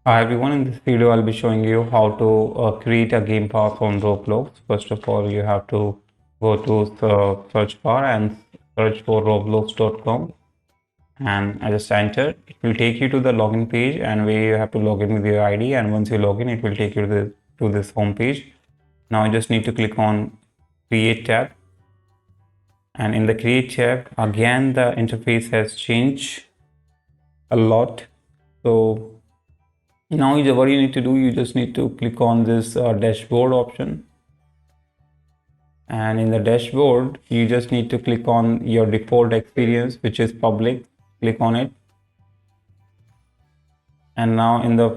Hi everyone, in this video I'll be showing you how to create a game pass on Roblox. First of all, you have to go to the search bar and search for roblox.com, and I just enter. It will take you to the login page, and where you have to log in with your ID, and once you log in it will take you to this home page. Now you just need to click on create tab, and in the create tab again the interface has changed a lot. So now what you need to do, you just need to click on this dashboard option, and in the dashboard you just need to click on your default experience, which is public. Click on it, and now in the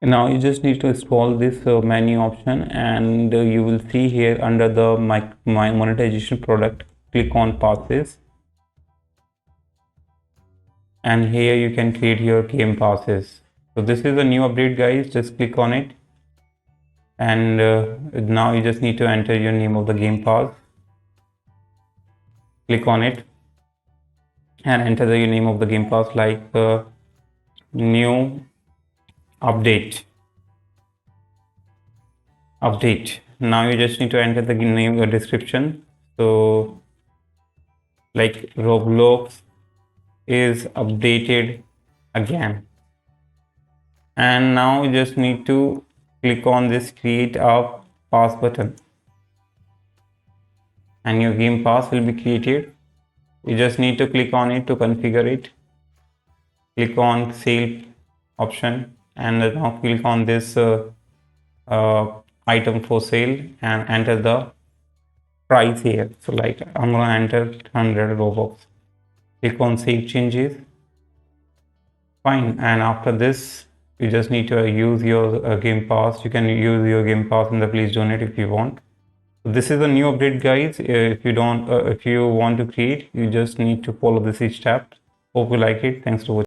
now you just need to scroll this menu option, and you will see here under the my monetization product, click on passes, and here you can create your game passes. So this is a new update, guys. Just click on it, and now you just need to enter your name of the game pass. Click on it and enter the name of the game pass, like new update. Now you just need to enter the name or description. So like Roblox is updated again, and now you just need to click on this create a pass button, and your game pass will be created. You just need to click on it to configure it. Click on sale option, and now click on this item for sale and enter the price here. So like I'm gonna enter 100 Robux. Click on save changes. Fine. And after this you just need to use your game pass. You can use your game pass in the please donate if you want. So this is a new update, guys. If you want to create, you just need to follow this each step. Hope you like it. Thanks for watching.